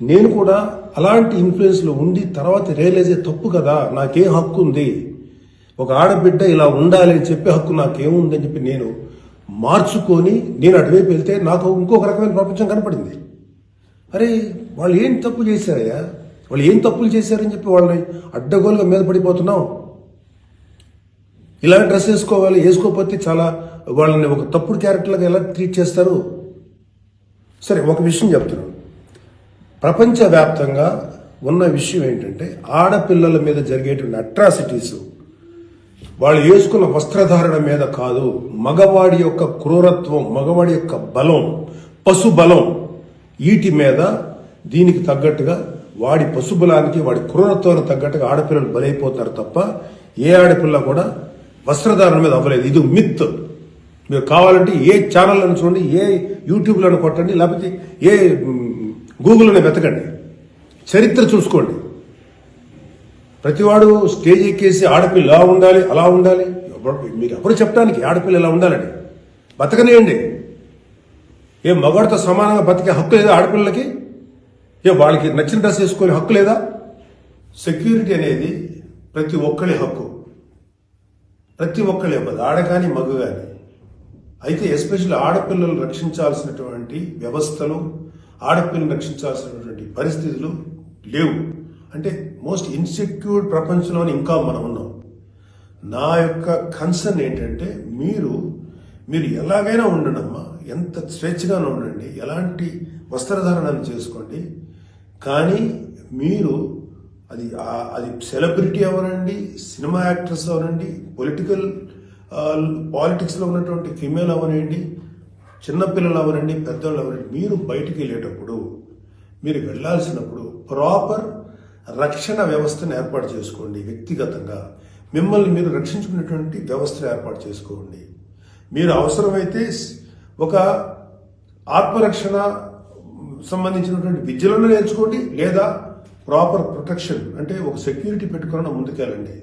నేను కూడా అలాంటి ఇన్ఫ్లుయెన్స్లో ఉండి తర్వాత రియలైజ్ తప్పు కదా, నాకేం హక్కు ఉంది, ఒక ఆడబిడ్డ ఇలా ఉండాలి అని చెప్పే హక్కు నాకేముందని చెప్పి నేను మార్చుకొని నేను అటువైపు వెళ్తే నాకు ఇంకొక రకమైన ప్రపంచం కనపడింది. అరే వాళ్ళు ఏం తప్పు చేశారయ్యా, వాళ్ళు ఏం తప్పులు చేశారని చెప్పి వాళ్ళని అడ్డగోలుగా మీద పడిపోతున్నాం. ఇలాంటి డ్రెస్ వేసుకోవాలి, వేసుకోకపోతే చాలా వాళ్ళని ఒక తప్పుడు క్యారెక్టర్గా ఎలా ట్రీట్ చేస్తారు. సరే ఒక విషయం చెప్తున్నాను, ప్రపంచవ్యాప్తంగా ఉన్న విషయం ఏంటంటే ఆడపిల్లల మీద జరిగేటువంటి అట్రాసిటీస్ వాళ్ళు వేసుకున్న వస్త్రధారణ మీద కాదు, మగవాడి యొక్క క్రూరత్వం, మగవాడి యొక్క బలం, పశుబలం, వీటి మీద దీనికి తగ్గట్టుగా వాడి పశుబలానికి వాడి క్రూరత్వానికి తగ్గట్టుగా ఆడపిల్లలు బలైపోతారు తప్ప ఏ ఆడపిల్ల కూడా వస్త్రధారణ మీద అవ్వలేదు. ఇది మిత్. మీరు కావాలంటే ఏ ఛానల్లను చూడండి, ఏ యూట్యూబ్లను కొట్టండి, లేకపోతే ఏ గూగుల్లోనే వెతకండి, చరిత్ర చూసుకోండి. ప్రతివాడు స్టేజ్ ఎక్కేసి ఆడపిల్ల ఇలా ఉండాలి అలా ఉండాలి, మీరు ఎవరు చెప్పడానికి ఆడపిల్ల ఇలా ఉండాలని? బతకనేయండి. ఏ మగవాడితో సమానంగా బతికే హక్కు లేదా ఆడపిల్లలకి? ఏ వాళ్ళకి నచ్చిన డ్రెస్ వేసుకునే హక్కు లేదా? సెక్యూరిటీ అనేది ప్రతి ఒక్కరి హక్కు, ప్రతి ఒక్కరి ఇవ్వదు, ఆడ కానీ మగ కానీ. అయితే ఎస్పెషల్లీ ఆడపిల్లలు రక్షించాల్సినటువంటి వ్యవస్థలు, ఆడపిల్లలు రక్షించాల్సినటువంటి పరిస్థితులు లేవు. అంటే మోస్ట్ ఇన్సెక్యూర్ ప్రపంచంలోనే ఇంకా మనం ఉన్నాం. నా యొక్క కన్సర్న్ ఏంటంటే మీరు ఎలాగైనా ఉండండమ్మా, ఎంత స్వేచ్ఛగానే ఉండండి, ఎలాంటి వస్త్రధారణను చేసుకోండి, కానీ మీరు అది సెలబ్రిటీ అవనండి, సినిమా యాక్ట్రెస్ అవనండి, పాలిటిక్స్లో ఉన్నటువంటి ఫిమేల్ అవనండి, చిన్నపిల్లలు అవనండి, పెద్దవాళ్ళు అవనండి, మీరు బయటికి వెళ్ళేటప్పుడు, మీరు వెళ్లాల్సినప్పుడు ప్రాపర్ రక్షణ వ్యవస్థను ఏర్పాటు చేసుకోండి. వ్యక్తిగతంగా మిమ్మల్ని మీరు రక్షించుకునేటువంటి వ్యవస్థను ఏర్పాటు చేసుకోండి. మీరు అవసరమైతే ఒక ఆత్మరక్షణ సంబంధించినటువంటి విద్యలను నేర్చుకోండి, లేదా ప్రాపర్ ప్రొటెక్షన్ అంటే ఒక సెక్యూరిటీ పెట్టుకుని ముందుకెళ్ళండి.